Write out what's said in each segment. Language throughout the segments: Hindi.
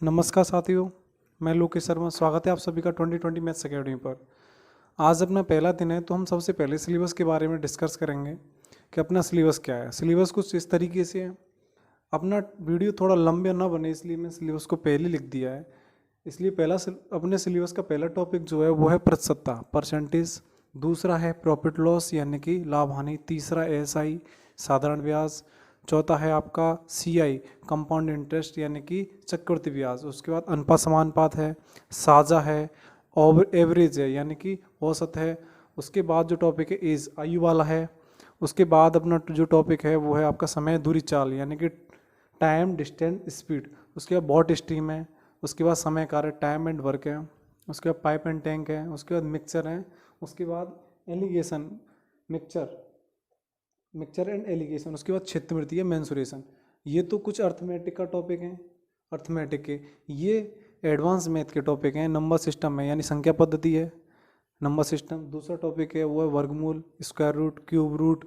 नमस्कार साथियों, मैं लोकेश शर्मा। स्वागत है आप सभी का 2020 मैथ्स अकेडमी पर। आज अपना पहला दिन है तो हम सबसे पहले सिलेबस के बारे में डिस्कस करेंगे कि अपना सिलेबस क्या है। सिलेबस कुछ इस तरीके से है। अपना वीडियो थोड़ा लंबा ना बने इसलिए मैं सिलेबस को पहले लिख दिया है। इसलिए अपने सिलेबस का पहला टॉपिक जो है वो है प्रतिशतता, परसेंटेज। दूसरा है प्रॉफिट लॉस यानी कि लाभ हानि। तीसरा एसआई, साधारण ब्याज। चौथा है आपका सीआई, कंपाउंड इंटरेस्ट यानी कि चक्रवृद्धि ब्याज। उसके बाद अनुपात समानुपात है, साझा है, और एवरेज है यानी कि औसत है। उसके बाद जो टॉपिक है एज, आयु वाला है। उसके बाद अपना जो टॉपिक है वो है आपका समय दूरी चाल यानी कि टाइम डिस्टेंस स्पीड। उसके बाद बॉट स्ट्रीम है। उसके बाद समय कार्य, टाइम एंड वर्क है। उसके बाद पाइप एंड टैंक है। उसके बाद मिक्सचर है। उसके बाद एलिगेशन, मिक्सचर एंड एलिगेशन। उसके बाद क्षेत्रवृत्तीय मेंसुरेशन। ये तो कुछ अर्थमेटिक का टॉपिक है, अर्थमेटिक के। ये एडवांस मैथ के टॉपिक हैं। नंबर सिस्टम है यानी संख्या पद्धति है, नंबर सिस्टम। दूसरा टॉपिक है वो है वर्गमूल, स्क्वायर रूट, क्यूब रूट।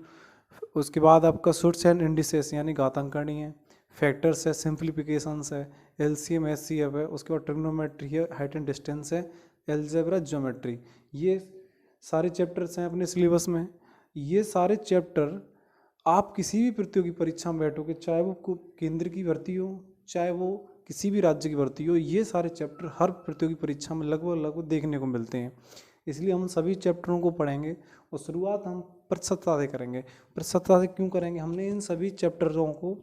उसके बाद आपका सूट्स एंड इंडिसेस यानी घातांकनी है। फैक्टर्स है, सिंप्लीफिकेशंस है, एलसीएम एचसीएफ है। उसके बाद ट्रिग्नोमेट्री है, हाइट एंड डिस्टेंस है, एलजेब्रा, ज्योमेट्री। ये सारे चैप्टर्स हैं अपने सिलेबस में। ये सारे चैप्टर आप किसी भी प्रतियोगी परीक्षा में बैठोगे, चाहे वो केंद्र की भर्ती हो, चाहे वो किसी भी राज्य की भर्ती हो, ये सारे चैप्टर हर प्रतियोगी परीक्षा में लगभग देखने को मिलते हैं। इसलिए हम सभी चैप्टरों को पढ़ेंगे और शुरुआत हम प्रतिशतता से करेंगे। प्रतिशतता से क्यों करेंगे? हमने इन सभी चैप्टरों को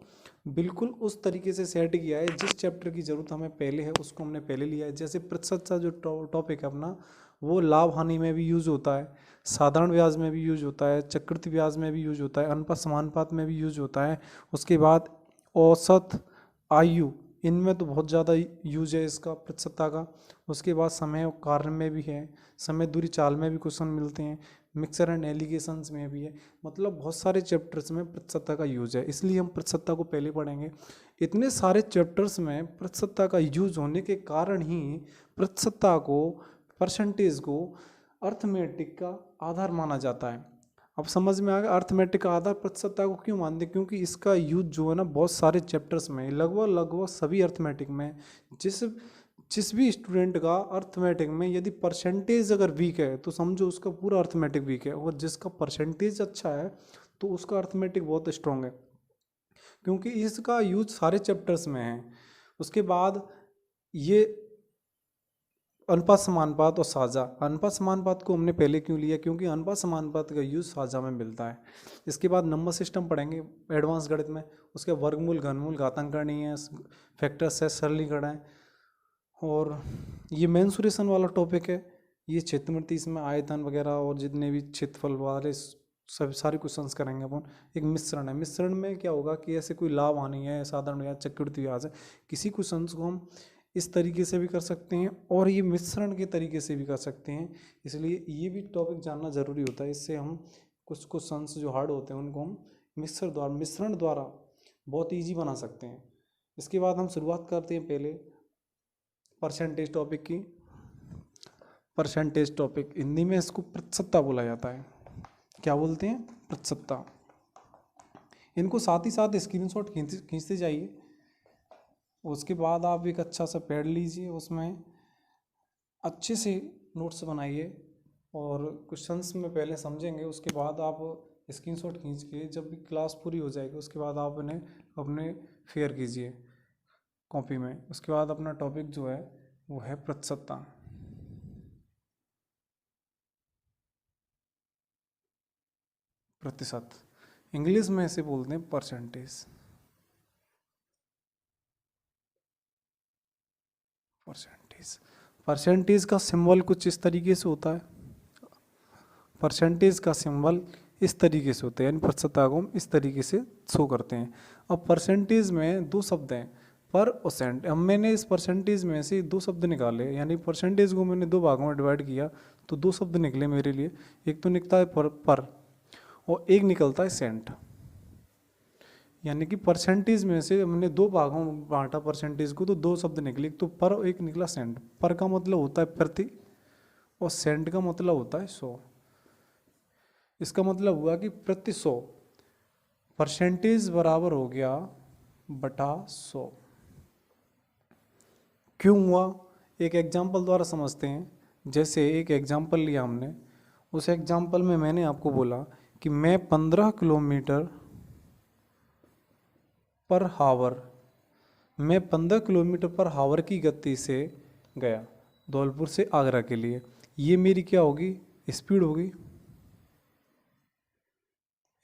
बिल्कुल उस तरीके से सेट किया है, जिस चैप्टर की ज़रूरत हमें पहले है उसको हमने पहले लिया है। जैसे प्रतिशतता जो टॉपिक है अपना, वो लाभ हानि में भी यूज़ होता है, साधारण ब्याज में भी यूज होता है, चक्रवृद्धि ब्याज में भी यूज होता है, अनुपात समानुपात में भी यूज होता है। उसके बाद औसत, आयु, इनमें तो बहुत ज़्यादा यूज है इसका, प्रतिशतता का। उसके बाद समय और कार्य में भी है, समय दूरी चाल में भी क्वेश्चन मिलते हैं, मिक्सर एंड एलिगेशंस में भी है। मतलब बहुत सारे चैप्टर्स में प्रतिशतता का यूज है, इसलिए हम प्रतिशतता को पहले पढ़ेंगे। इतने सारे चैप्टर्स में प्रतिशतता का यूज होने के कारण ही प्रतिशतता को, परसेंटेज को अर्थमेटिक का आधार माना जाता है। अब समझ में आ गया अर्थमेटिक का आधार प्रतिशतता को क्यों मानते हैं? क्योंकि इसका यूज जो है ना बहुत सारे चैप्टर्स में, लगभग सभी अर्थमेटिक में, जिस जिस भी स्टूडेंट का अर्थमेटिक में यदि परसेंटेज अगर वीक है तो समझो उसका पूरा अर्थमेटिक वीक है, और जिसका परसेंटेज अच्छा है तो उसका अर्थमेटिक बहुत स्ट्रांग है, क्योंकि इसका यूज सारे चैप्टर्स में है। उसके बाद ये अनुपात समानुपात और साझा। अनुपात समानुपात को हमने पहले क्यों लिया? क्योंकि अनुपात समानुपात का यूज साझा में मिलता है। इसके बाद नंबर सिस्टम पढ़ेंगे एडवांस गणित में। उसके वर्गमूल, घनमूल, घातांकनी है, फैक्टर्स है, सरलीकरण है, और ये मेंसुरेशन वाला टॉपिक है। ये क्षेत्रवृत्ति, इसमें आयतन वगैरह और जितने भी क्षेत्रफल वाले सब सारे क्वेश्चंस करेंगे अपन। एक मिश्रण है, मिश्रण में क्या होगा कि ऐसे कोई लाभ हानि है, साधारण ब्याज, चक्रवृद्धि ब्याज है, किसी क्वेश्चंस को हम इस तरीके से भी कर सकते हैं और ये मिश्रण के तरीके से भी कर सकते हैं। इसलिए ये भी टॉपिक जानना ज़रूरी होता है। इससे हम कुछ क्वेश्चंस जो हार्ड होते हैं उनको हम मिश्रण द्वारा बहुत ईजी बना सकते हैं। इसके बाद हम शुरुआत करते हैं पहले परसेंटेज टॉपिक की। परसेंटेज टॉपिक हिंदी में इसको प्रतिशतता बोला जाता है। क्या बोलते हैं? प्रतिशतता। इनको साथ ही साथ स्क्रीनशॉट खींचते जाइए। उसके बाद आप एक अच्छा सा पैड लीजिए, उसमें अच्छे से नोट्स बनाइए और क्वेश्चंस में पहले समझेंगे। उसके बाद आप स्क्रीनशॉट खींच के जब भी क्लास पूरी हो जाएगी उसके बाद आप उन्हें अपने फेयर कीजिए कॉपी में। उसके बाद अपना टॉपिक जो है वो है प्रतिशतता। प्रतिशत इंग्लिश में ऐसे बोलते हैं परसेंटेज। परसेंटेज परसेंटेज का सिंबल कुछ इस तरीके से होता है। परसेंटेज का सिंबल इस तरीके से होता है, यानी प्रतिशतता को हम इस तरीके से शो करते हैं। अब परसेंटेज में दो शब्द हैं, पर और सेंट। अब मैंने इस परसेंटेज में से दो शब्द निकाले, यानी परसेंटेज को मैंने दो भागों में डिवाइड किया तो दो शब्द निकले मेरे लिए। एक तो निकलता है पर और एक निकलता है सेंट। यानी कि परसेंटेज में से हमने दो भागों में बांटा परसेंटेज को, तो दो शब्द निकले, एक तो पर और एक निकला सेंट। पर का मतलब होता है प्रति और सेंट का मतलब होता है 100। इसका मतलब हुआ कि प्रति 100 परसेंटेज बराबर हो गया बटा 100। क्यों हुआ, एक एग्जाम्पल द्वारा समझते हैं। जैसे एक एग्जाम्पल लिया हमने, उस एग्जाम्पल में मैंने आपको बोला कि मैं 15 किलोमीटर पर हावर, मैं 15 किलोमीटर पर हावर की गति से गया धौलपुर से आगरा के लिए। ये मेरी क्या होगी, स्पीड होगी।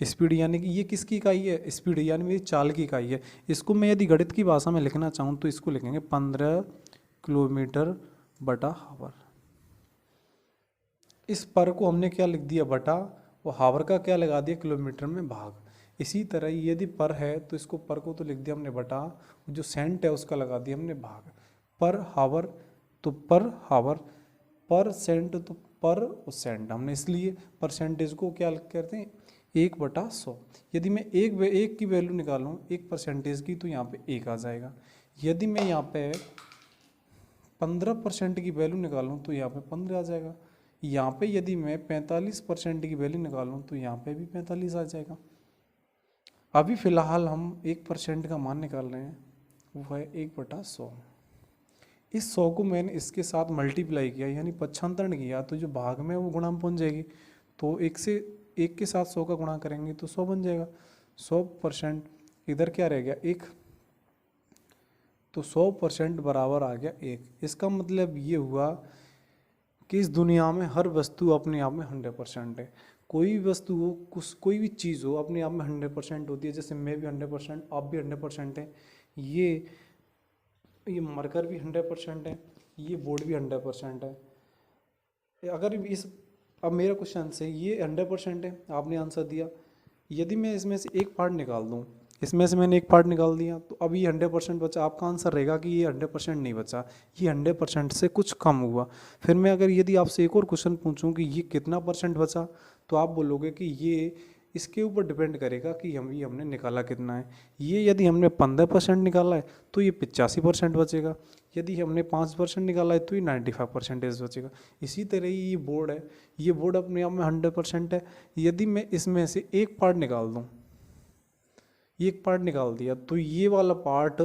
स्पीड यानी कि ये किसकी इकाई है, स्पीड यानी मेरी चाल की इकाई है। इसको मैं यदि गणित की भाषा में लिखना चाहूँ तो इसको लिखेंगे 15 किलोमीटर बटा हावर। इस पर को हमने क्या लिख दिया, बटा, और हावर का क्या लगा दिया, किलोमीटर में भाग। इसी तरह यदि पर है तो इसको पर को तो लिख दिया हमने बटा, जो सेंट है उसका लगा दिया हमने भाग। पर हावर तो पर हावर, पर सेंट तो पर और सेंट, हमने इसलिए परसेंटेज को क्या करते हैं, 1/100। यदि मैं एक की वैल्यू निकालूं एक परसेंटेज की तो यहाँ पे 1 आ जाएगा। यदि मैं यहाँ पे 15% की वैल्यू निकालूं तो यहाँ पे 15 आ जाएगा। यहाँ पे यदि मैं 45% की वैल्यू निकालूं तो यहाँ पे भी 45 आ जाएगा। अभी फ़िलहाल हम 1% का मान निकाल रहे हैं, वो है 1/100। इस 100 को मैंने इसके साथ मल्टीप्लाई किया यानी पक्षांतरण किया, तो जो भाग में वो गुणा में पहुँच जाएगी। तो एक के साथ 100 का गुणा करेंगे तो 100 बन जाएगा। 100% इधर क्या रह गया, 1, तो 100% बराबर आ गया 1। इसका मतलब ये हुआ कि इस दुनिया में हर वस्तु अपने आप में 100% है। कोई भी वस्तु हो, कोई भी चीज़ हो, अपने आप में 100% होती है। जैसे मैं भी 100%, आप भी 100% हैं। ये मरकर भी 100% है, ये बोर्ड भी 100% है। अगर इस अब मेरा क्वेश्चन से ये 100% है, आपने आंसर दिया। यदि मैं इसमें से एक पार्ट निकाल दूँ, इसमें से मैंने एक पार्ट निकाल दिया तो अब ये 100% बचा। आपका आंसर रहेगा कि ये 100% नहीं बचा, ये 100% से कुछ कम हुआ। फिर मैं अगर यदि आपसे एक और क्वेश्चन पूछूं कि ये कितना परसेंट बचा, तो आप बोलोगे कि ये इसके ऊपर डिपेंड करेगा कि हमने निकाला कितना है। ये यदि हमने 15% निकाला है तो ये 85% बचेगा। यदि हमने 5% निकाला है तो ये 95% बचेगा। इसी तरह ये बोर्ड है, ये बोर्ड अपने आप में 100% है। यदि मैं इसमें से एक पार्ट निकाल दूँ, एक पार्ट निकाल दिया तो ये वाला पार्ट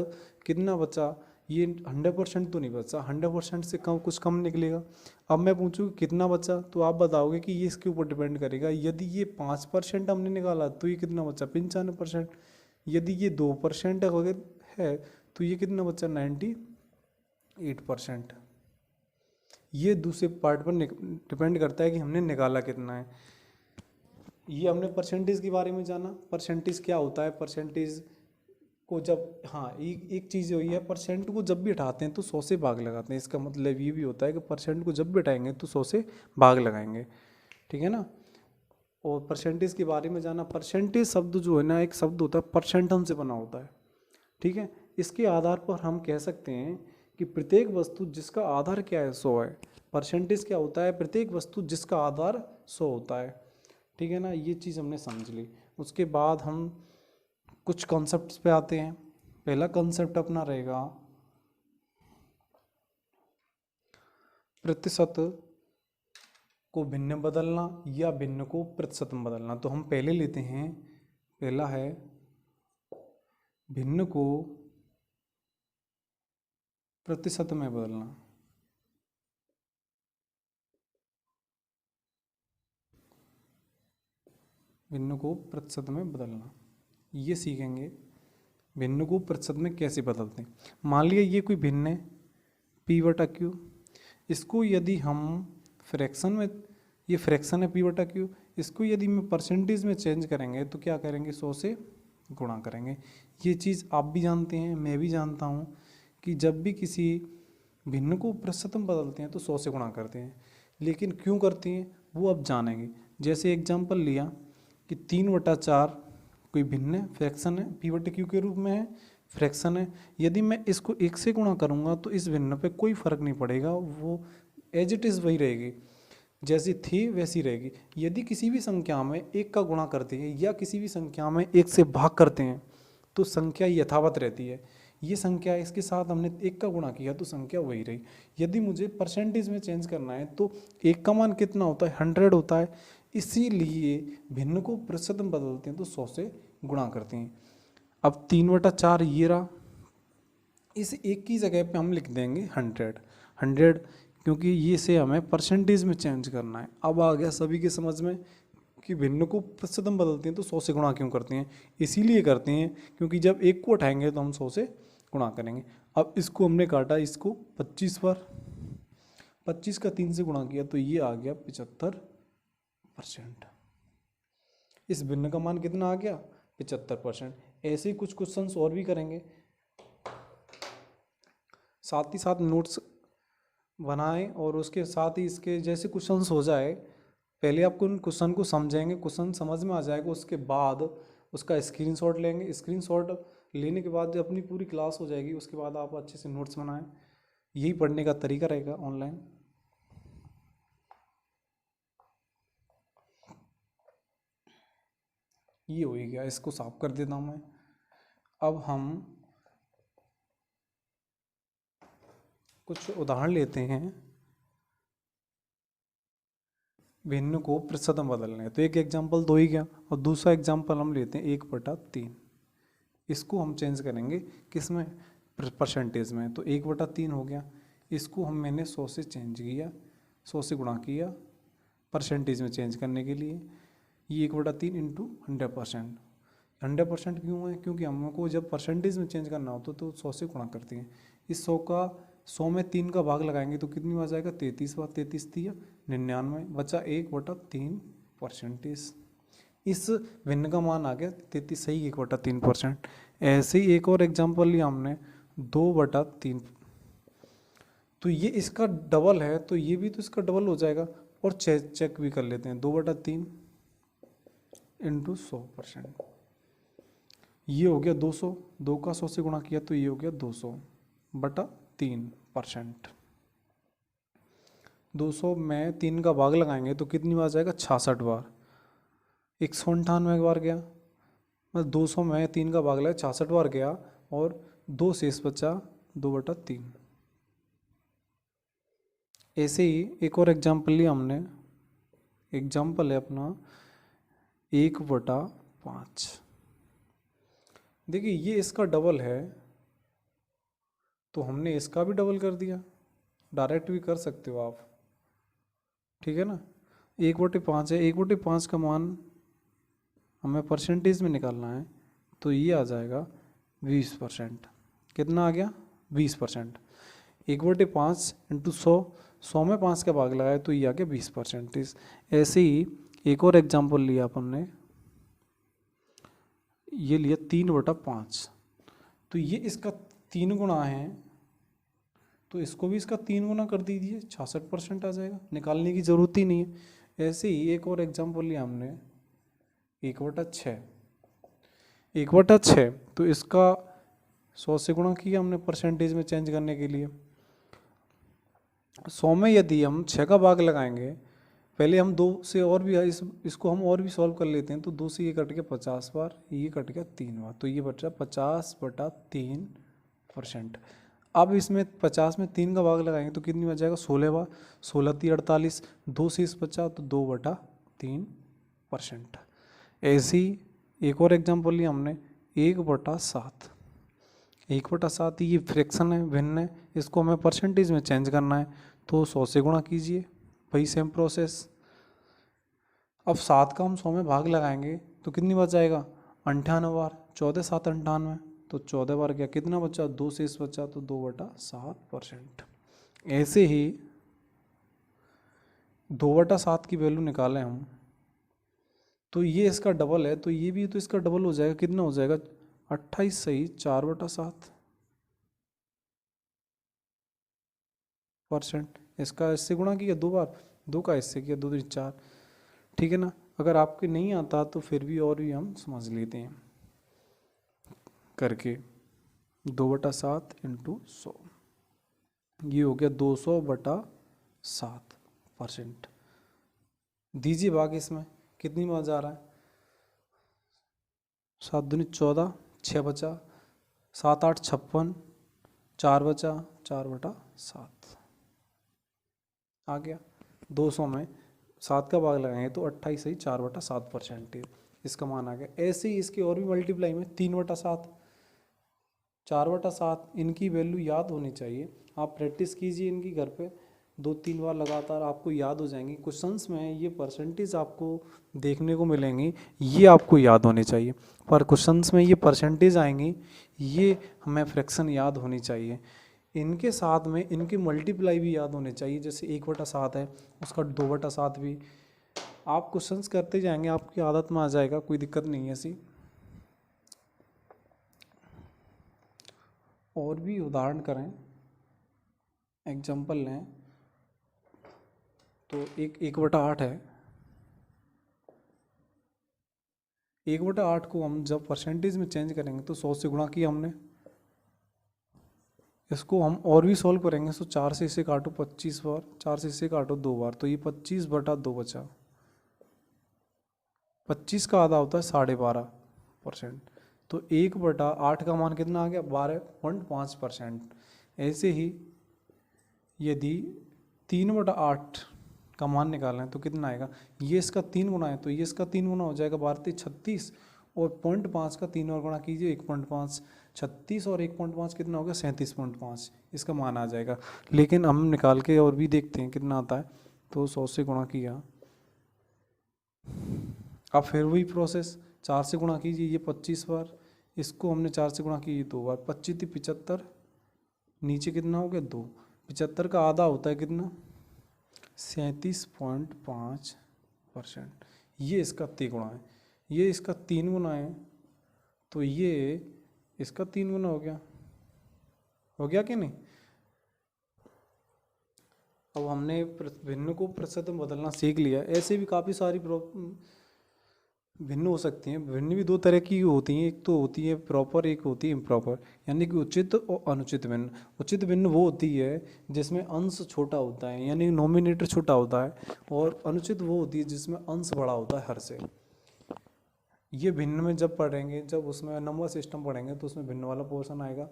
कितना बचा, ये 100% तो नहीं बचा, 100% से कम, कुछ कम निकलेगा। अब मैं पूछूँ कितना बचा, तो आप बताओगे कि ये इसके ऊपर डिपेंड करेगा। यदि ये 5% हमने निकाला तो ये कितना बचा, 95%। यदि ये 2% अगर है तो ये कितना बचा, 98%। ये दूसरे पार्ट पर डिपेंड करता है कि हमने निकाला कितना है। ये हमने परसेंटेज के बारे में जाना। परसेंटेज क्या होता है, परसेंटेज को जब, हाँ, एक चीज़ हुई है, परसेंट को जब भी हटाते हैं तो 100 से भाग लगाते हैं। इसका मतलब ये भी होता है कि परसेंट को जब भी हटाएंगे तो 100 से भाग लगाएंगे, ठीक है ना। और परसेंटेज के बारे में जाना। परसेंटेज शब्द जो है ना, एक शब्द होता है परसेंटम से बना होता है, ठीक है। इसके आधार पर हम कह सकते हैं कि प्रत्येक वस्तु जिसका आधार क्या है, 100 है। परसेंटेज क्या होता है, प्रत्येक वस्तु जिसका आधार 100 होता है, ठीक है ना। ये चीज़ हमने समझ ली। उसके बाद हम कुछ कॉन्सेप्ट्स पे आते हैं। पहला कॉन्सेप्ट अपना रहेगा प्रतिशत को भिन्न बदलना या भिन्न को प्रतिशत में बदलना। तो हम पहले लेते हैं, पहला है भिन्न को प्रतिशत में बदलना। भिन्न को प्रतिशत में बदलना, ये सीखेंगे भिन्न को प्रतिशत में कैसे बदलते हैं। मान लिया ये कोई भिन्न है p/q, इसको यदि हम फ्रैक्शन में, ये फ्रैक्शन है p/q, इसको यदि मैं परसेंटेज में चेंज करेंगे तो क्या करेंगे, 100 से गुणा करेंगे। ये चीज़ आप भी जानते हैं, मैं भी जानता हूँ कि जब भी किसी भिन्न को प्रतिशत में बदलते हैं तो 100 से गुणा करते हैं। लेकिन क्यों करते हैं वो अब जानेंगे। जैसे एग्जाम्पल लिया कि 3/4 कोई भिन्न फ्रैक्शन है, p/q के रूप में है, फ्रैक्शन है। यदि मैं इसको 1 से गुणा करूँगा तो इस भिन्न पे कोई फर्क नहीं पड़ेगा, वो एज इट इज़ वही रहेगी, जैसी थी वैसी रहेगी। यदि किसी भी संख्या में 1 का गुणा करते हैं या किसी भी संख्या में 1 से भाग करते हैं तो संख्या यथावत रहती है। ये संख्या, इसके साथ हमने 1 का गुणा किया तो संख्या वही रही। यदि मुझे परसेंटेज में चेंज करना है तो 1 का मान कितना होता है, 100 होता है। इसीलिए भिन्न को प्रतिशत में बदलते हैं तो 100 से गुणा करते हैं। अब 3/4 ये रहा, इस एक की जगह पे हम लिख देंगे 100, क्योंकि ये से हमें परसेंटेज में चेंज करना है। अब आ गया सभी के समझ में कि भिन्न को प्रतिशत में बदलते हैं तो 100 से गुणा क्यों करते हैं। इसीलिए करते हैं क्योंकि जब एक को उठाएंगे तो हम 100 से गुणा करेंगे। अब इसको हमने काटा, इसको 25 बार, 25 का 3 से गुणा किया तो ये आ गया 75%। इस भिन्न का मान कितना आ गया, 75%। ऐसे ही कुछ क्वेश्चंस और भी करेंगे, साथ ही साथ नोट्स बनाएं और उसके साथ ही इसके जैसे क्वेश्चंस हो जाए, पहले आपको उन क्वेश्चन को समझेंगे, क्वेश्चन समझ में आ जाएगा, उसके बाद उसका स्क्रीनशॉट लेंगे। स्क्रीनशॉट लेने के बाद जब अपनी पूरी क्लास हो जाएगी उसके बाद आप अच्छे से नोट्स बनाएं। यही पढ़ने का तरीका रहेगा ऑनलाइन। ये हो ही गया, इसको साफ कर देता हूँ मैं। अब हम कुछ उदाहरण लेते हैं, भिन्न को प्रतिशत में बदलने हैं। तो एक एग्जाम्पल तो ही गया, और दूसरा एग्जाम्पल हम लेते हैं 1/3। इसको हम चेंज करेंगे किस में, परसेंटेज में। तो 1/3 हो गया, इसको मैंने 100 से चेंज किया, 100 से गुणा किया परसेंटेज में चेंज करने के लिए। ये 1/3 इंटू 100%। 100% क्यों है, क्योंकि हमको जब परसेंटेज में चेंज करना होता तो 100 से गुणा करते हैं। इस 100 में 3 का भाग लगाएंगे तो कितनी बार जाएगा, 33 बार। 33 दिया 99, बचा 1/3 परसेंटेज। इस भिन्न का मान आ गया 33, सही 1/3%। ऐसे ही एक और एग्जाम्पल लिया हमने 2/3, तो ये इसका डबल है तो ये भी तो इसका डबल हो जाएगा। और चेक भी कर लेते हैं, 2/3 इंटू 100%, ये हो गया 200। 2 का 100 से गुणा किया तो ये हो गया 200/3%। 200 में 3 का भाग लगाएंगे तो कितनी बार जाएगा, 66 बार। 198 बार गया, मतलब 200 में 3 का भाग लगाया 66 बार गया, और 2 शेष बचा 2/3। ऐसे ही एक और एग्जाम्पल लिया हमने, एग्जाम्पल है अपना 1/5। देखिए ये इसका डबल है तो हमने इसका भी डबल कर दिया, डायरेक्ट भी कर सकते हो आप, ठीक है ना। 1/5 है, 1/5 का मान हमें परसेंटेज में निकालना है तो ये आ जाएगा 20%। कितना आ गया, 20%। 1/5 इंटू 100, 100 में 5 का भाग लगाया तो ये आ गया 20%। ऐसे ही एक और एग्जाम्पल लिया अपन ने, ये लिया 3/5, तो ये इसका 3 गुना है तो इसको भी इसका 3 गुना कर दीजिए, 66% आ जाएगा, निकालने की ज़रूरत ही नहीं है। ऐसे ही एक और एग्जाम्पल लिया हमने 1/6। 1/6 तो इसका 100 से गुणा किया हमने परसेंटेज में चेंज करने के लिए। 100 में यदि हम 6 का भाग लगाएंगे, पहले हम 2 से और भी इसको हम और भी सॉल्व कर लेते हैं, तो 2 से ये कट गया 50 बार, ये कट गया 3 बार, तो ये बचा 50/3%। अब इसमें 50 में 3 का भाग लगाएंगे तो कितनी बच जाएगा, 16 बार। 16 × 48, 2 शेष बचा तो 2/3%। ऐसी एक और एग्जाम्पल लिया हमने 1/7। 1/7 ये फ्रैक्शन है, भिन्न है, इसको हमें परसेंटेज में चेंज करना है तो 100 से गुणा कीजिए, वही सेम प्रोसेस। अब 7 का हम 100 में भाग लगाएंगे तो कितनी बार जाएगा, 98 बार। 14 7 98, तो 14 बार गया, कितना बचा, 2 शेष बचा तो 2/7%। ऐसे ही 2/7 की वैल्यू निकालें हम तो ये इसका डबल है, तो ये भी तो इसका डबल हो जाएगा, कितना हो जाएगा, 28 सही 4/7%। इसका इससे गुणा किया 2 बार, 2 का इससे किया, 2 3 4, ठीक है ना। अगर आपके नहीं आता तो फिर भी और भी हम समझ लेते हैं करके। 2/7 इंटू 100, ये हो गया 200/7%। दीजिए भाग, इसमें कितनी बार जा रहा है, 7 दूनी 14, 6 बचा, 7 8 56, 4 बचा, 4/7 आ गया। 200 में 7 का भाग लगाएंगे तो 28 सही 4/7%, इसका मान आ गया। ऐसे ही इसके और भी मल्टीप्लाई में 3/7, 4/7 इनकी वैल्यू याद होनी चाहिए। आप प्रैक्टिस कीजिए इनकी घर पे 2-3 बार लगातार, आपको याद हो जाएंगी। क्वेश्चंस में ये परसेंटेज आपको देखने को मिलेंगी, ये आपको याद होनी चाहिए। पर क्वेश्चंस में ये परसेंटेज आएंगी, ये हमें फ्रैक्शन याद होनी चाहिए। इनके साथ में इनके मल्टीप्लाई भी याद होने चाहिए। जैसे 1/7 है, उसका 2/7 भी। आप क्वेश्चंस करते जाएंगे, आपकी आदत में आ जाएगा, कोई दिक्कत नहीं है ऐसी। और भी उदाहरण करें, एग्जाम्पल लें तो 1/8 है। 1/8 को हम जब परसेंटेज में चेंज करेंगे तो 100 से गुणा किया हमने। इसको हम और भी सॉल्व करेंगे तो 4 से इसे काटो 25 बार, 4 से इसे काटो 2 बार, तो ये 25/2 बचा। 25 का आधा होता है 12.5%। तो 1/8 का मान कितना आ गया? 12.5%। ऐसे ही यदि 3/8 का मान निकालना है तो कितना आएगा? ये इसका 3 गुना है तो ये इसका 3 गुना हो जाएगा, 12×36। और 0.5 का 3 और गुणा कीजिए 1.5, 36 और 1.5 कितना हो गया? 37.5 इसका मान आ जाएगा। लेकिन हम निकाल के और भी देखते हैं कितना आता है। तो 100 से गुणा किया, अब फिर वही प्रोसेस, 4 से गुणा कीजिए ये 25 बार, इसको हमने 4 से गुणा कीजिए 2 बार, 25 × 75, नीचे कितना हो गया? 2। 75 का आधा होता है कितना? 37.5%। ये इसका 3 गुना है, ये इसका 3 गुना है, तो ये इसका 3 गुना हो गया कि नहीं? अब हमने भिन्न को प्रतिशत में बदलना सीख लिया। ऐसे भी काफ़ी सारी भिन्न हो सकती हैं। भिन्न भी 2 तरह की होती हैं, एक तो होती है प्रॉपर, एक होती है इम्प्रॉपर, यानी कि उचित और अनुचित भिन्न। उचित भिन्न वो होती है जिसमें अंश छोटा होता है, यानी नोमिनेटर छोटा होता है, और अनुचित वो होती है जिसमें अंश बड़ा होता है हर से। ये भिन्न में जब पढ़ेंगे, जब उसमें नंबर सिस्टम पढ़ेंगे तो उसमें भिन्न वाला पोर्शन आएगा,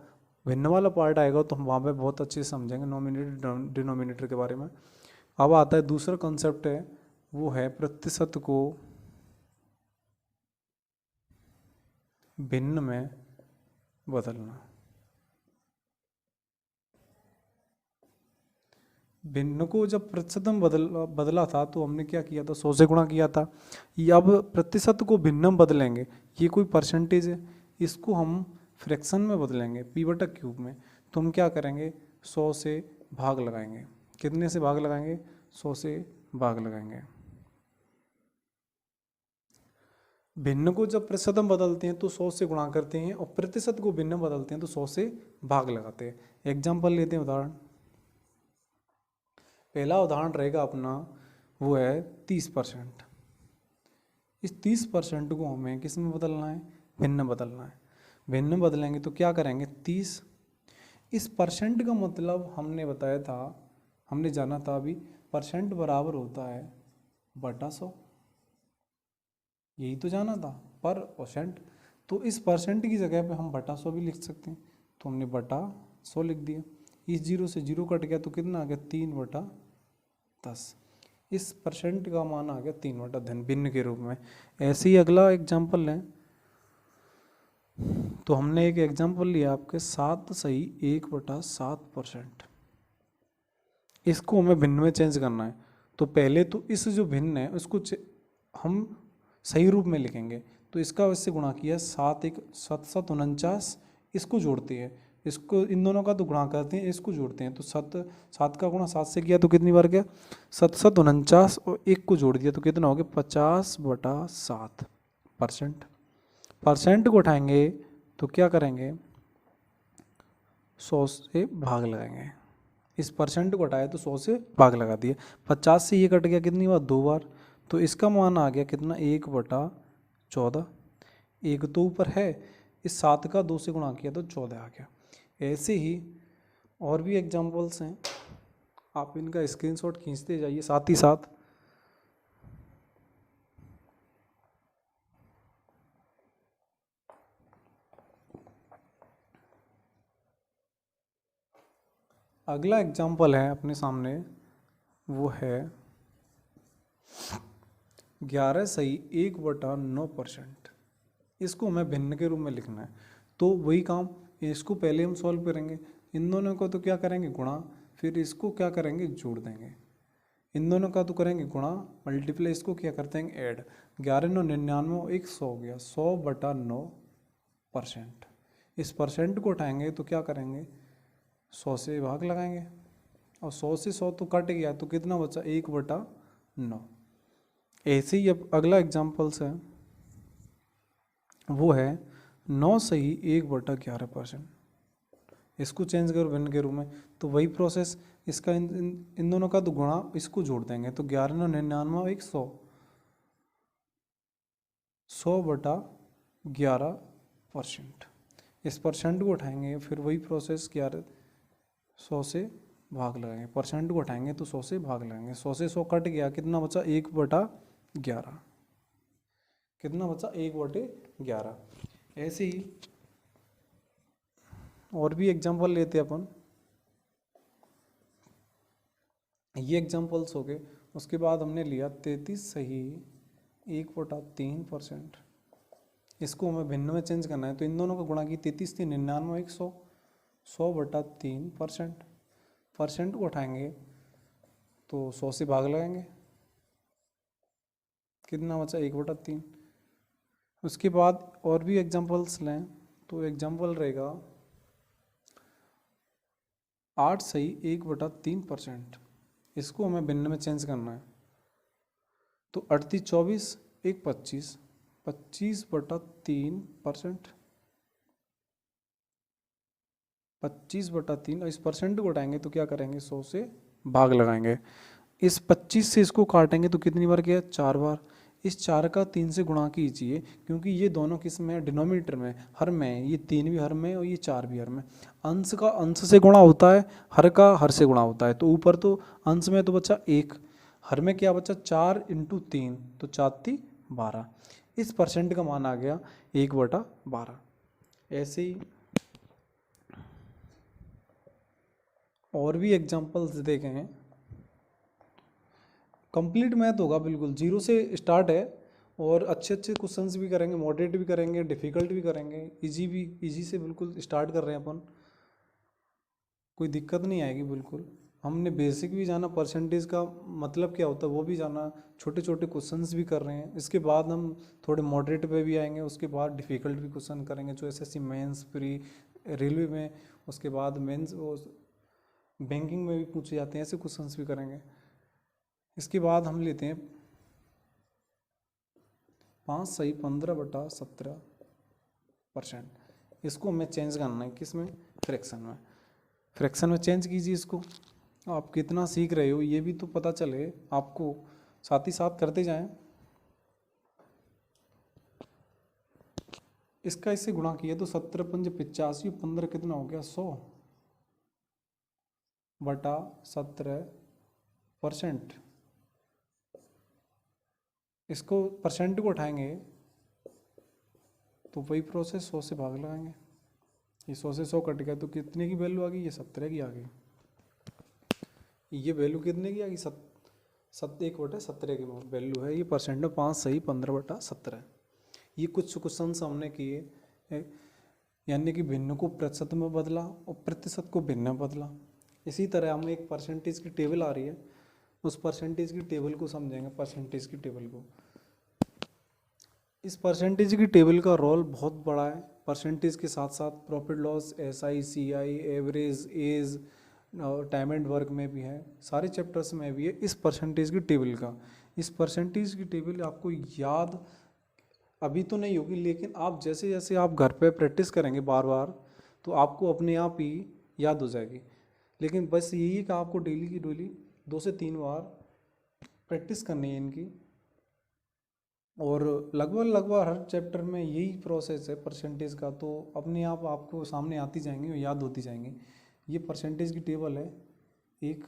भिन्न वाला पार्ट आएगा, तो हम वहाँ पे बहुत अच्छे से समझेंगे नोमिनेटर डिनोमिनेटर के बारे में। अब आता है दूसरा कॉन्सेप्ट है, वो है प्रतिशत को भिन्न में बदलना। भिन्न को जब प्रतिशत में बदला था तो हमने क्या किया था? 100 से गुणा किया था। ये अब प्रतिशत को भिन्न में बदलेंगे, ये कोई परसेंटेज है, इसको हम फ्रैक्शन में बदलेंगे p/3 में। तो हम क्या करेंगे? 100 से भाग लगाएंगे। कितने से भाग लगाएंगे? 100 से भाग लगाएंगे। भिन्न को जब प्रतिशत में बदलते हैं तो 100 से गुणा करते हैं, और प्रतिशत को भिन्न में बदलते हैं तो 100 से भाग लगाते हैं। एग्जाम्पल लेते हैं, उदाहरण। पहला उदाहरण रहेगा अपना, वो है 30%। इस 30% को हमें किस में बदलना है? भिन्न बदलना है। भिन्न बदलेंगे तो क्या करेंगे? 30, इस परसेंट का मतलब हमने बताया था, हमने जाना था अभी, परसेंट बराबर होता है बटा 100, यही तो जाना था, पर परसेंट। तो इस परसेंट की जगह पे हम बटा 100 भी लिख सकते हैं, तो हमने बटा 100 लिख दिया। इस 0 से 0 कट गया तो कितना आ गया? 3/10। इस परसेंट का मान आ गया 3/10 भिन्न के रूप में। ऐसे ही अगला एग्जाम्पल लें, तो हमने एक एग्जाम्पल लिया आपके 7 सही 1/7%। इसको हमें भिन्न में चेंज करना है। तो पहले तो इस जो भिन्न है उसको हम सही रूप में लिखेंगे, तो इसका इससे गुणा किया, 7 1 7 7 49, इसको जोड़ते हैं, इसको इन दोनों का तो गुणा करते हैं, इसको जोड़ते हैं, तो 7 का गुणा 7 से किया तो कितनी बार गया? 7 7 49, और 1 को जोड़ दिया तो कितना हो गया? 50/7%। परसेंट को उठाएंगे तो क्या करेंगे? 100 से भाग लगाएंगे। इस परसेंट को हटाया तो 100 से भाग लगा दिया। 50 से ये कट गया कितनी बार? 2 बार। तो इसका मान आ गया कितना? 1/14। एक तो ऊपर है, इस 7 का 2 से गुणा किया तो 14 आ गया। ऐसे ही और भी एग्जांपल्स हैं, आप इनका स्क्रीनशॉट खींचते जाइए साथ ही साथ। अगला एग्जांपल है अपने सामने, वो है 11 सही 1/9%। इसको हमें भिन्न के रूप में लिखना है। तो वही काम, इसको पहले हम सॉल्व करेंगे, इन दोनों को तो क्या करेंगे गुणा, फिर इसको क्या करेंगे जोड़ देंगे, इन दोनों का तो करेंगे गुणा मल्टीप्लाई, इसको क्या करते हैं ऐड। 11×9 = 99, 100 हो गया, 100/9%। इस परसेंट को उठाएंगे तो क्या करेंगे 100 से भाग लगाएंगे, और 100 से 100 तो कट गया तो कितना बचा 1/9। ऐसे ही अब अगला एग्जाम्पल्स है, वो है 9 सही 1/11%। इसको चेंज करो भिन्न के रूप में, तो वही प्रोसेस, इसका इन दोनों का तो गुणा, इसको जोड़ देंगे तो 11×99 = 100, 100/11%। इस परसेंट को उठाएंगे, फिर वही प्रोसेस 100 से भाग लगाएंगे, परसेंट को उठाएंगे तो 100 से भाग लगाएंगे, 100 से 100 कट गया, कितना बचा 1/11, कितना बचा 1/11। ऐसे ही और भी एग्जाम्पल लेते हैं अपन, ये एग्जाम्पल्स हो गए। उसके बाद हमने लिया 33 सही 1/3%। इसको हमें भिन्न में चेंज करना है, तो इन दोनों का गुणा की 33 थी 99 100, 100/3%। परसेंट को उठाएंगे तो 100 से भाग लगाएंगे, कितना बचा 1/3। उसके बाद और भी एग्जाम्पल्स लें, तो एग्जाम्पल रहेगा 8 सही 1/3%। इसको हमें भिन्न में चेंज करना है, तो 38 24 1 25, 25/3%, 25/3। इस परसेंट को उठाएंगे तो क्या करेंगे 100 से भाग लगाएंगे, इस 25 से इसको काटेंगे तो कितनी बार किया 4 बार। इस 4 का 3 से गुणा कीजिए, क्योंकि ये दोनों किस में है डिनोमिनेटर में, हर में है, ये 3 भी हर में और ये 4 भी हर में। अंश का अंश से गुणा होता है, हर का हर से गुणा होता है, तो ऊपर तो अंश में तो बचा 1, हर में क्या बचा 4 × 3, तो 4×3 = 12। इस परसेंट का मान आ गया 1/12। ऐसे ही और भी एग्जाम्पल्स देखे हैं, कंप्लीट मैथ होगा बिल्कुल, जीरो से स्टार्ट है, और अच्छे अच्छे क्वेश्चंस भी करेंगे, मॉडरेट भी करेंगे, डिफ़िकल्ट भी करेंगे, इजी भी, इजी से बिल्कुल स्टार्ट कर रहे हैं अपन, कोई दिक्कत नहीं आएगी बिल्कुल। हमने बेसिक भी जाना, परसेंटेज का मतलब क्या होता है वो भी जाना, छोटे छोटे क्वेश्चंस भी कर रहे हैं। इसके बाद हम थोड़े मॉडरेट पे भी आएंगे, उसके बाद डिफ़िकल्ट भी क्वेश्चन करेंगे जो एसएससी मेंस प्री रेलवे में, उसके बाद मेंस वो बैंकिंग में भी पूछे जाते हैं, ऐसे क्वेश्चंस भी करेंगे। इसके बाद हम लेते हैं 5 सही 15/17%। इसको हमें चेंज करना है किस में फ्रैक्शन में, फ्रैक्शन में चेंज कीजिए इसको। आप कितना सीख रहे हो ये भी तो पता चले आपको, साथ ही साथ करते जाएं। इसका इससे गुणा किया तो 17×5 = 85, 15 कितना हो गया 100/17%। इसको परसेंट को उठाएंगे तो वही प्रोसेस 100 से भाग लगाएंगे, ये 100 से 100 कट गया तो कितने की वैल्यू आ गई, ये 17 की आ गई। ये वैल्यू कितने की आ गई 1/17 की वैल्यू है, ये परसेंट में 5 सही 15/17। ये कुछ क्वेश्चन हमने किए, यानी कि भिन्न को प्रतिशत में बदला और प्रतिशत को भिन्न में बदला। इसी तरह हमें एक परसेंटेज की टेबल आ रही है, उस परसेंटेज की टेबल को समझेंगे, परसेंटेज की टेबल को। इस परसेंटेज की टेबल का रोल बहुत बड़ा है, परसेंटेज के साथ साथ profit loss, SI, CI, average, age, time and work में भी है, सारे चैप्टर्स में भी है इस परसेंटेज की टेबल का। इस परसेंटेज की टेबल आपको याद अभी तो नहीं होगी, लेकिन आप जैसे जैसे आप घर पे प्रैक्टिस करेंगे बार बार तो आपको अपने आप ही याद हो जाएगी। लेकिन बस यही है कि आपको डेली की डेली 2 से 3 बार प्रैक्टिस करनी है इनकी, और लगभग हर चैप्टर में यही प्रोसेस है परसेंटेज का, तो अपने आप आपको सामने आती जाएंगी और याद होती जाएंगी। ये परसेंटेज की टेबल है, एक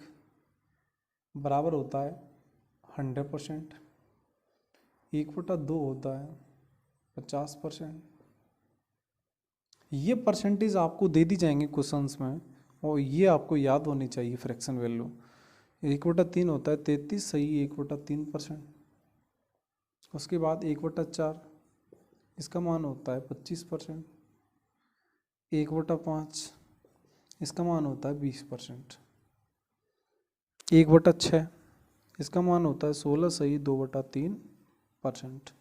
बराबर होता है 100%, 1/2 होता है 50%। ये परसेंटेज आपको दे दी जाएंगे क्वेश्चंस में, और ये आपको याद होनी चाहिए फ्रैक्शन वैल्यू। 1/3 होता है 33 सही 1/3%। उसके बाद 1/4, इसका मान होता है 25%। 1/5, इसका मान होता है 20%। 1/6, इसका मान होता है 16 सही 2/3%।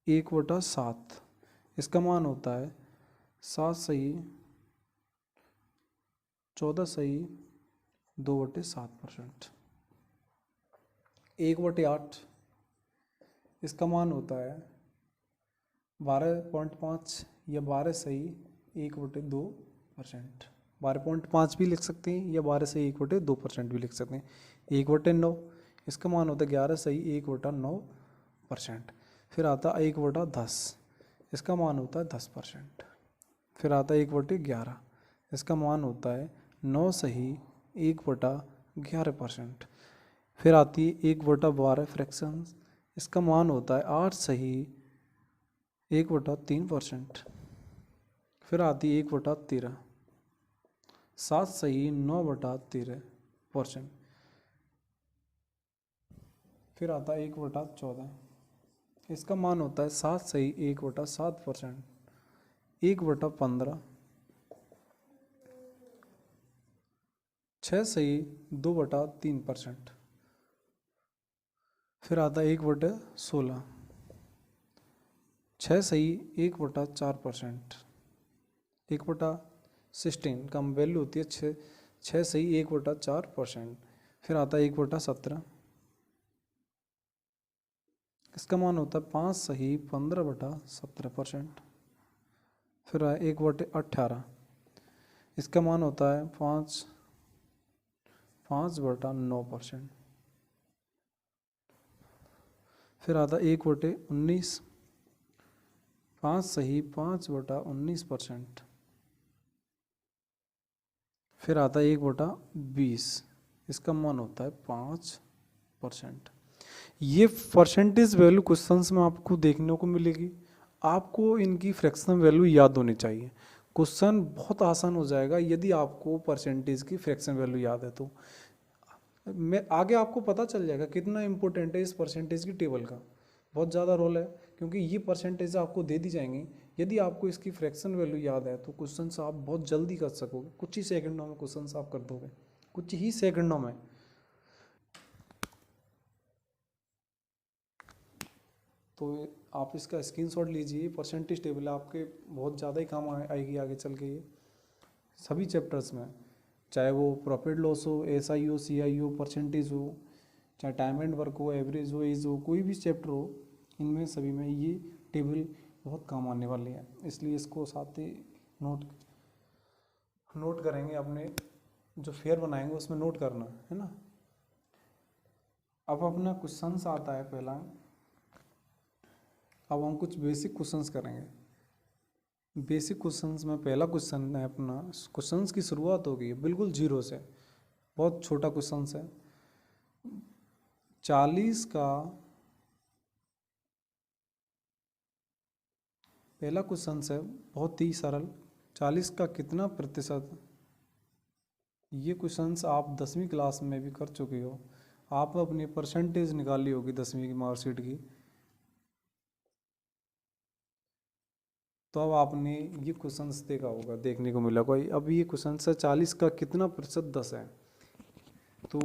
1/7, इसका मान होता है 7 सही 14 सही 2/7%। 1/8, इसका मान होता है 12.5 या 12 सही 1/2%। 12.5 भी लिख सकते हैं या 12 सही 1/2% भी लिख सकते हैं। 1/9, इसका मान होता है 11 सही 1/9%। फिर आता है 1/10, इसका मान होता है 10%। फिर आता है 1/11, इसका मान होता है 9 सही 1/11%। फिर आती है 1/12 फ्रैक्शन, इसका मान होता है 8 सही 1/3%। फिर आती है 1/13, 7 सही 9/13%। फिर आता है 1/14, इसका मान होता है 7 सही 1/7%। 1/15, 6 सही 2/3%। फिर आता है 1/16, 6 सही 1/4%। 1/16 कम वैल्यू होती है 6 सही 1/4%। फिर आता है 1/17, इसका मान होता है 5 सही 15/17%। फिर आया 1/18, इसका मान होता है 5/9%। फिर आता है 1/19, 5 सही 5/19%। फिर आता है 1/20, इसका मान होता है 5%। ये परसेंटेज वैल्यू क्वेश्चंस में आपको देखने को मिलेगी। आपको इनकी फ्रैक्शनल वैल्यू याद होनी चाहिए। क्वेश्चन बहुत आसान हो जाएगा यदि आपको परसेंटेज की फ्रैक्शन वैल्यू याद है तो। मैं आगे आपको पता चल जाएगा कितना इंपॉर्टेंट है इस परसेंटेज की टेबल का। बहुत ज़्यादा रोल है क्योंकि ये परसेंटेज आपको दे दी जाएंगी। यदि आपको इसकी फ्रैक्शन वैल्यू याद है तो क्वेश्चंस आप बहुत जल्दी कर सकोगे। कुछ ही सेकंडों में क्वेश्चंस आप कर दोगे, कुछ ही सेकंडों में। तो आप इसका स्क्रीनशॉट लीजिए। परसेंटेज टेबल आपके बहुत ज़्यादा ही काम आएगी आगे चल के ये सभी चैप्टर्स में, चाहे वो प्रॉफिट लॉस हो, SI हो, CI हो, परसेंटेज हो, चाहे टाइम एंड वर्क हो, एवरेज हो, एज हो, कोई भी चैप्टर हो, इनमें सभी में ये टेबल बहुत काम आने वाली है। इसलिए इसको साथ ही नोट करेंगे, अपने जो फेयर बनाएंगे उसमें नोट करना है ना। अब अपना क्वेश्चंस आता है पहला। अब हम कुछ बेसिक क्वेश्चंस करेंगे। बेसिक क्वेश्चंस में पहला क्वेश्चन है अपना, क्वेश्चंस की शुरुआत होगी बिल्कुल जीरो से। बहुत छोटा क्वेश्चंस है। 40 का पहला क्वेश्चन है, बहुत ही सरल। 40 का कितना प्रतिशत। ये क्वेश्चंस आप 10वीं क्लास में भी कर चुके हो। आप अपनी परसेंटेज निकाली होगी 10वीं की मार्कशीट की। तो अब आपने ये क्वेश्चंस देखा होगा, देखने को मिला कोई। अब ये क्वेश्चन है 40 का कितना प्रतिशत 10 है। तो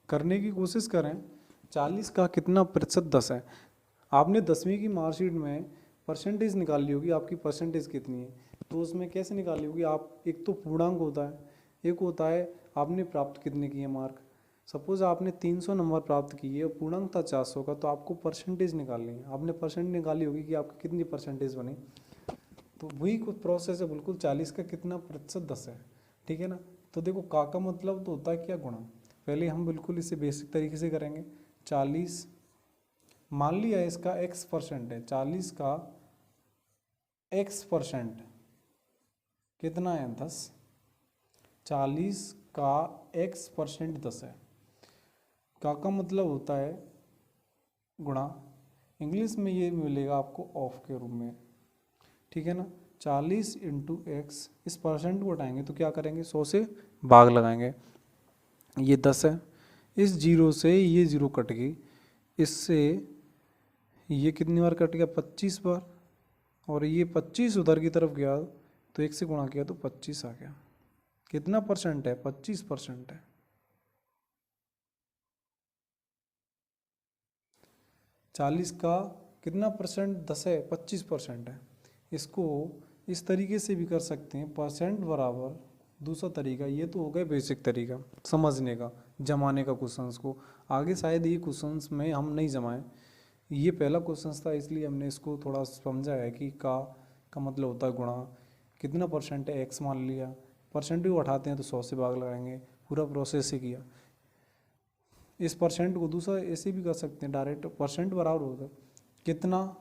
करने की कोशिश करें। 40 का कितना प्रतिशत 10 है। आपने 10वीं की मार्कशीट में परसेंटेज निकाली होगी, आपकी परसेंटेज कितनी है। तो उसमें कैसे निकाली होगी आप, एक तो पूर्णांक होता है, एक होता है आपने प्राप्त कितने किए मार्क। सपोज आपने 300 नंबर प्राप्त किए और पूर्णांक था 400 का, तो आपको परसेंटेज निकालनी है। आपने परसेंट निकाली होगी कि आपकी कितनी परसेंटेज बनी। तो वही कुछ प्रोसेस है बिल्कुल। 40 का कितना प्रतिशत 10 है, ठीक है ना। तो देखो का मतलब तो होता है क्या, गुणा। पहले हम बिल्कुल इसे बेसिक तरीके से करेंगे। 40 मान लिया इसका x% है। 40 का x% कितना है 10। 40 का x% 10 है। का मतलब होता है गुणा। इंग्लिश में ये मिलेगा आपको ऑफ के रूप में, ठीक है ना। 40 × x, इस परसेंट को हटाएंगे तो क्या करेंगे, 100 से भाग लगाएंगे। ये 10 है, इस जीरो से ये जीरो कट गई, इससे ये कितनी बार कट गया, 25 बार। और ये 25 उधर की तरफ गया तो 1 से गुणा किया तो 25 आ गया। कितना परसेंट है? 25% है। 40 का कितना परसेंट? 10 है, 25% है। इसको इस तरीके से भी कर सकते हैं, परसेंट बराबर दूसरा तरीका। ये तो हो गया बेसिक तरीका समझने का, जमाने का क्वेश्चंस को। आगे शायद ये क्वेश्चंस में हम नहीं जमाएं, ये पहला क्वेश्चंस था इसलिए हमने इसको थोड़ा समझा है कि का मतलब होता है गुणा। कितना परसेंट है? एक्स मान लिया, परसेंट भी उठाते हैं तो 100 से भाग लगाएंगे, पूरा प्रोसेस ही किया। इस परसेंट को दूसरा ऐसे भी कर सकते हैं, डायरेक्ट परसेंट बराबर होता है कितना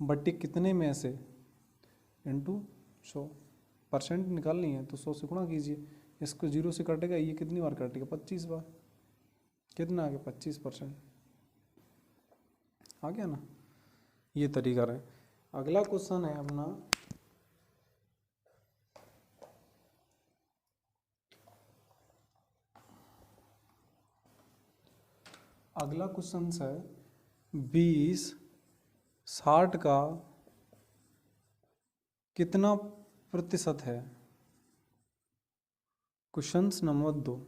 बट्टे कितने में से इंटू 100। परसेंट निकालनी है तो 100 से गुणा कीजिए। इसको 0 से कटेगा, ये कितनी बार कटेगा? 25 बार। कितना आ गया? 25%। आ गया ना? ये तरीका रहे। अगला क्वेश्चन है अपना, अगला क्वेश्चन है 20 60 का कितना प्रतिशत है? Question number 2।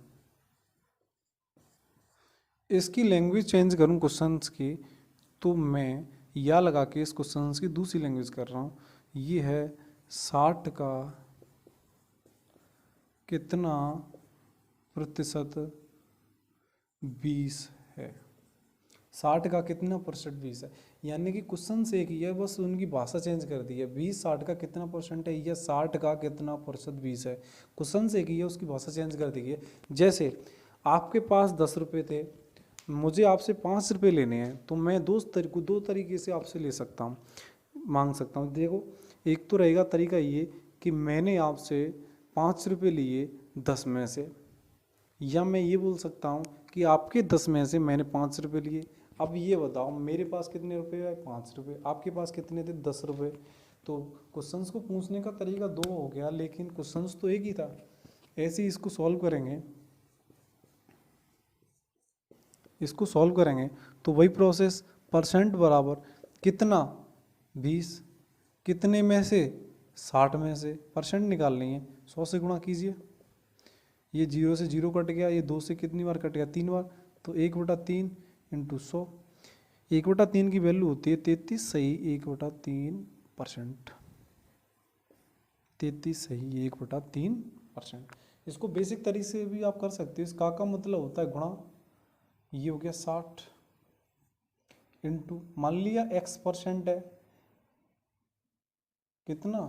इसकी लैंग्वेज चेंज करूं क्वेश्चंस की तो मैं या लगा के इस क्वेश्चंस की दूसरी लैंग्वेज कर रहा हूँ। ये है 60 का कितना प्रतिशत 20 है। 60 का कितना परसेंट 20 है, यानी कि क्वेश्चन से एक ही है, बस उनकी भाषा चेंज कर दी है। 20 60 का कितना परसेंट है, या 60 का कितना प्रतिशत 20 है। क्वेश्चन से एक ही है, उसकी भाषा चेंज कर दी है। जैसे आपके पास 10 रुपये थे, मुझे आपसे 5 रुपये लेने हैं, तो मैं दो तरीके से आपसे ले सकता हूँ, मांग सकता हूँ। देखो, एक तो रहेगा तरीका ये कि मैंने आपसे 5 रुपये लिए 10 में से, या मैं ये बोल सकता हूँ कि आपके 10 में से मैंने 5 रुपये लिए। अब ये बताओ मेरे पास कितने रुपए है? 5 रुपये। आपके पास कितने थे? 10 रुपये। तो क्वेश्चंस को पूछने का तरीका दो हो गया, लेकिन क्वेश्चंस तो एक ही था। ऐसे ही इसको सॉल्व करेंगे, इसको सॉल्व करेंगे तो वही प्रोसेस, परसेंट बराबर कितना 20, कितने में से? 60 में से। परसेंट निकालनी है, 100 से गुणा कीजिए। ये 0 से 0 कट गया, ये 2 से कितनी बार कट गया? 3 बार। तो 1/3 इंटू 100। 1/3 की वैल्यू होती है 33 सही 1/3%। 33 सही 1/3%। इसको बेसिक तरीके से भी आप कर सकते हो। इसका का मतलब होता है गुणा। ये हो गया 60 इंटू, मान लिया x% है, कितना?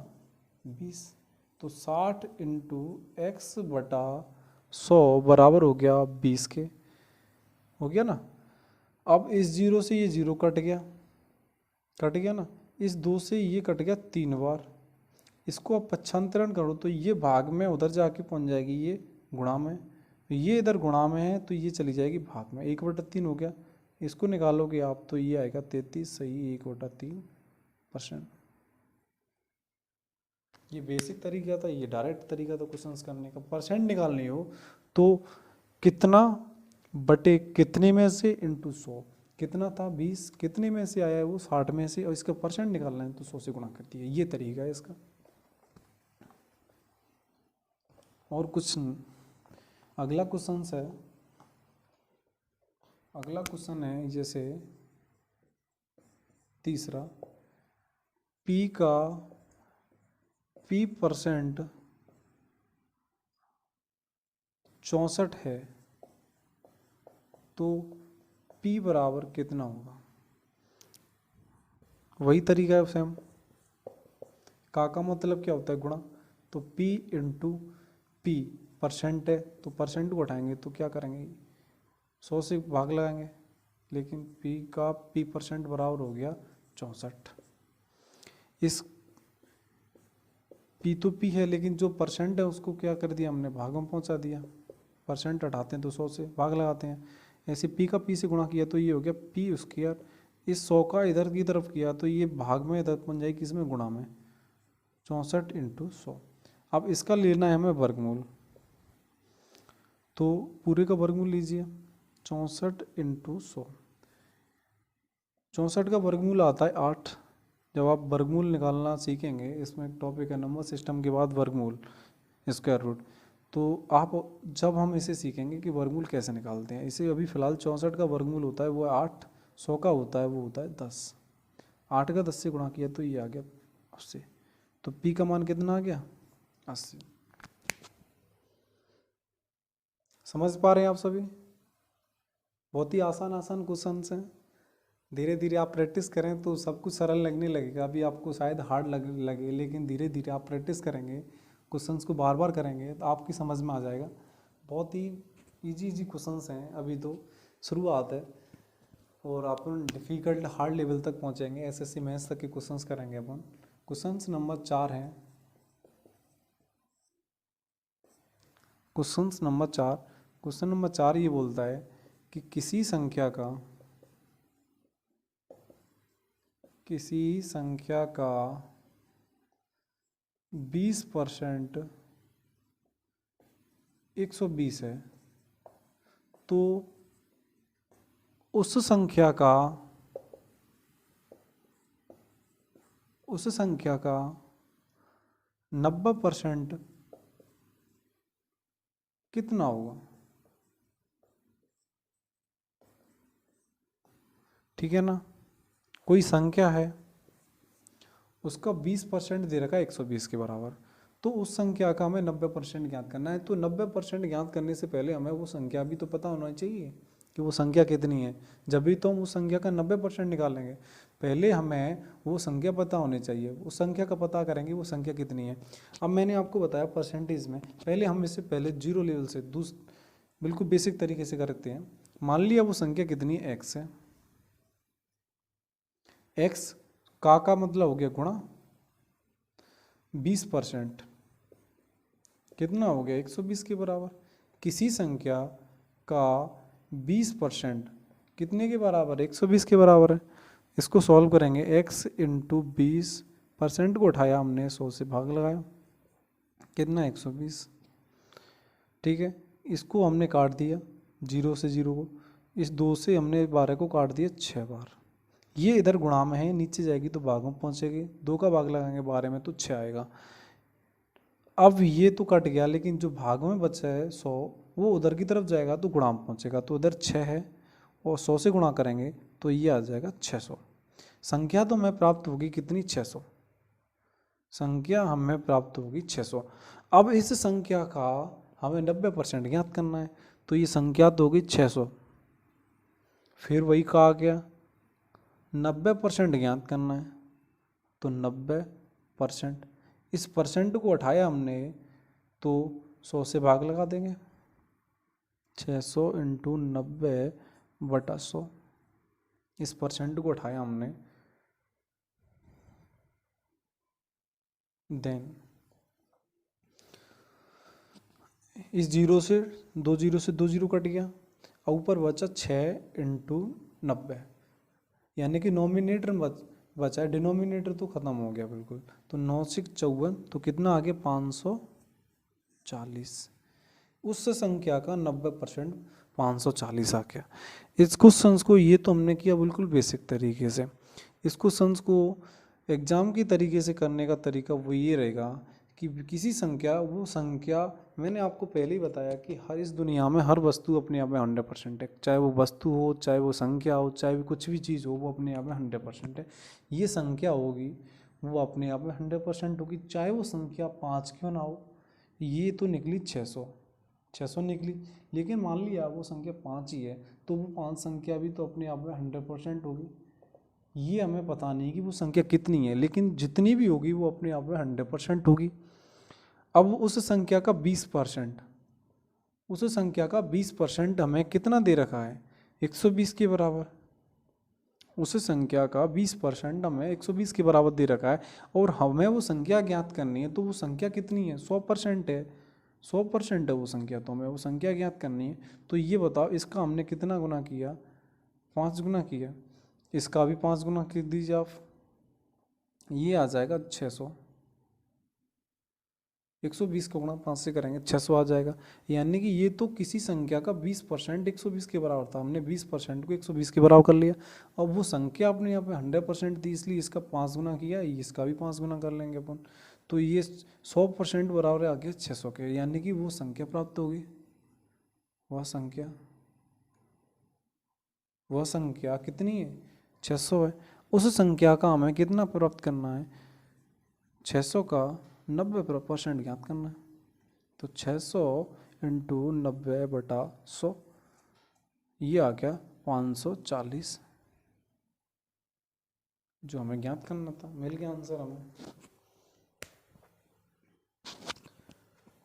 20। तो 60 इंटू x/100 बराबर हो गया 20 के। हो गया ना? अब इस 0 से ये 0 कट गया, कट गया ना? इस 2 से ये कट गया 3 बार। इसको आप पक्षांतरण करो तो ये भाग में उधर जाके पहुंच जाएगी, ये गुणा में। ये इधर गुणा में है तो ये चली जाएगी भाग में। 1/3 हो गया। इसको निकालोगे आप तो ये आएगा 33 सही 1/3%। ये बेसिक तरीका था, ये डायरेक्ट तरीका था क्वेश्चंस करने का। परसेंट निकालनी हो तो कितना बटे कितने में से इंटू 100। कितना था? 20। कितने में से आया है? वो 60 में से। और इसका परसेंट निकालना है तो 100 से गुणा करती है। ये तरीका है इसका। और कुछ अगला क्वेश्चन है, अगला क्वेश्चन है जैसे तीसरा, P% 64 है तो P बराबर कितना होगा? वही तरीका है सेम। का मतलब क्या होता है? गुणा। तो P इंटू P, परसेंट है तो परसेंट को उठाएंगे तो क्या करेंगे? 100 से भाग लगाएंगे। लेकिन P% बराबर हो गया 64। इस P तो P है, लेकिन जो परसेंट है उसको क्या कर दिया हमने? भाग में पहुंचा दिया। परसेंट हटाते हैं तो 100 से भाग लगाते हैं। ऐसे P का P से गुणा किया तो ये हो गया P²। इस 100 का इधर की तरफ किया तो ये भाग में इधर पहुंच जाएगी, किसमें? गुणा में। 64 इंटू 100। अब इसका लेना है हमें वर्गमूल, तो पूरे का वर्गमूल लीजिए। 64 इंटू 100। 64 का वर्गमूल आता है 8, जब आप वर्गमूल निकालना सीखेंगे, इसमें एक टॉपिक है नंबर सिस्टम के बाद वर्गमूल, स्क्वायर रूट। तो आप जब हम इसे सीखेंगे कि वर्गमूल कैसे निकालते हैं, इसे अभी फ़िलहाल 64 का वर्गमूल होता है वो 8, 100 का होता है वो होता है 10। 8 का 10 से गुणा किया तो ये आ गया 80। तो पी का मान कितना आ गया 80। समझ पा रहे हैं आप सभी? बहुत ही आसान आसान क्वेश्चंस हैं। धीरे धीरे आप प्रैक्टिस करें तो सब कुछ सरल लगने लगेगा। अभी आपको शायद हार्ड लगे, लेकिन धीरे धीरे आप प्रैक्टिस करेंगे, क्वेश्चंस को बार बार करेंगे तो आपकी समझ में आ जाएगा। बहुत ही इजी इजी क्वेश्चंस हैं, अभी तो शुरुआत है और अपन डिफ़िकल्ट हार्ड लेवल तक पहुंचेंगे। एसएससी मैथ्स तक के क्वेश्चंस करेंगे अपन। क्वेश्चंस नंबर 4 है। क्वेश्चंस नंबर 4, क्वेश्चन नंबर 4 ये बोलता है कि किसी संख्या का 20% 120 है, तो उस संख्या का 90% कितना होगा? ठीक है ना, कोई संख्या है, उसका 20% दे रखा है 120 के बराबर, तो उस संख्या का हमें 90% ज्ञात करना है। तो 90% ज्ञात करने से पहले हमें वो संख्या भी तो पता होना चाहिए कि वो संख्या कितनी है, जब भी तो हम उस संख्या का 90% निकालेंगे। पहले हमें वो संख्या पता होनी चाहिए, उस संख्या का पता करेंगे वो संख्या कितनी है। अब मैंने आपको बताया परसेंटेज में, पहले हम इससे पहले जीरो लेवल से बिल्कुल बेसिक तरीके से करते हैं। मान लिया वो संख्या कितनी है, एक्स है। एक्स का मतलब हो गया गुणा 20%, कितना हो गया 120 के बराबर। किसी संख्या का 20% कितने के बराबर, 120 के बराबर है। इसको सॉल्व करेंगे, x इंटू 20% को उठाया हमने, 100 से भाग लगाया, कितना 120। ठीक है, इसको हमने काट दिया 0 से 0 को, इस 2 से हमने 12 को काट दिया 6 बार। ये इधर गुणा में है, नीचे जाएगी तो भाग में पहुंचेगी, 2 का भाग लगाएंगे 12 में तो 6 आएगा। अब ये तो कट गया, लेकिन जो भाग में बचा है 100 वो उधर की तरफ जाएगा तो गुणा में पहुंचेगा, तो उधर 6 है और 100 से गुणा करेंगे तो ये आ जाएगा 600। संख्या तो हमें प्राप्त होगी कितनी, 600। संख्या हमें प्राप्त होगी 600। अब इस संख्या का हमें 90% ज्ञात करना है, तो ये संख्या तो होगी 600। फिर वही कहा गया 90% ज्ञात करना है, तो 90%, इस परसेंट को उठाया हमने तो 100 से भाग लगा देंगे, 600 इंटू 90/100। इस परसेंट को उठाया हमने, देन इस जीरो से 2 जीरो से 2 जीरो कट गया, और ऊपर बचा 6 इंटू 90, यानी कि नॉमिनेटर बचा है, डिनोमिनेटर तो ख़त्म हो गया बिल्कुल। तो 9 से 54, तो कितना आ गया 540। उस संख्या का 90% 540 आ गया। इस क्वेश्चंस को ये तो हमने किया बिल्कुल बेसिक तरीके से। इस क्वेश्चंस को एग्ज़ाम की तरीके से करने का तरीका वो ये रहेगा कि किसी संख्या, वो संख्या मैंने आपको पहले ही बताया कि हर इस दुनिया में हर वस्तु अपने आप में 100% है, चाहे वो वस्तु हो, चाहे वो संख्या हो, चाहे भी कुछ भी चीज़ हो, वो अपने आप में 100% है। ये संख्या होगी वो अपने आप में 100% होगी, चाहे वो संख्या 5 क्यों ना हो। ये तो निकली 600 निकली, लेकिन मान लिया वो संख्या 5 ही है, तो वो 5 संख्या भी तो अपने आप में 100% होगी। ये हमें पता नहीं कि वो संख्या कितनी है, लेकिन जितनी भी होगी वो अपने आप में 100% होगी। अब उस संख्या का 20%, उस संख्या का 20% हमें कितना दे रखा है, 120 के बराबर। उस संख्या का 20% हमें 120 के बराबर दे रखा है, और हमें वो संख्या ज्ञात करनी है, तो वो संख्या कितनी है, 100% है। 100% है वो संख्या, तो हमें वो संख्या ज्ञात करनी है। तो ये बताओ, इसका हमने कितना गुना किया, 5 गुना किया, इसका भी 5 गुना कर दीजिए आप, ये आ जाएगा 600। 120 को गुणा 5 से करेंगे 600 आ जाएगा। यानी कि ये तो किसी संख्या का 20% 120 के बराबर था, हमने 20% को 120 के बराबर कर लिया। अब वो संख्या अपने यहाँ पे 100% थी, इसलिए इसका 5 गुना किया, इसका भी 5 गुना कर लेंगे अपन। तो ये 100% बराबर आ गया 600 के, यानी कि वो संख्या प्राप्त होगी। वह संख्या कितनी है? 600 है। उस संख्या का हमें कितना प्राप्त करना है? 600 का 90% ज्ञात करना है। तो 600 इंटू 90/100, ये आ गया 540, जो हमें ज्ञात करना था। मिल गया आंसर हमें।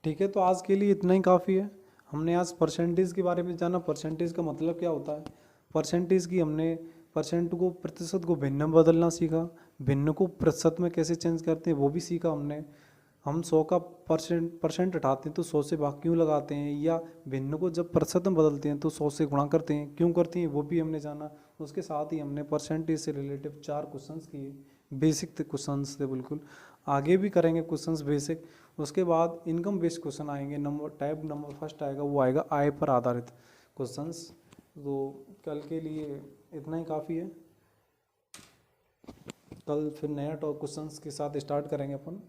ठीक है, तो आज के लिए इतना ही काफ़ी है। हमने आज परसेंटेज के बारे में जाना, परसेंटेज का मतलब क्या होता है। परसेंटेज की हमने परसेंट को, प्रतिशत को भिन्न में बदलना सीखा, भिन्न को प्रतिशत में कैसे चेंज करते हैं वो भी सीखा हमने। हम 100 का परसेंट हटाते हैं तो 100 से भाग क्यों लगाते हैं, या भिन्न को जब प्रतिशत में बदलते हैं तो 100 से गुणा करते हैं, क्यों करते हैं वो भी हमने जाना। उसके साथ ही हमने परसेंटेज से रिलेटिव 4 क्वेश्चंस किए, बेसिक क्वेश्चंस थे बिल्कुल। आगे भी करेंगे क्वेश्चंस बेसिक। उसके बाद इनकम बेस्ड क्वेश्चन आएंगे, नंबर फर्स्ट आएगा, वो आएगा आय पर आधारित क्वेश्चंस। तो कल के लिए इतना ही काफ़ी है। कल फिर नया क्वेश्चंस के साथ स्टार्ट करेंगे अपन।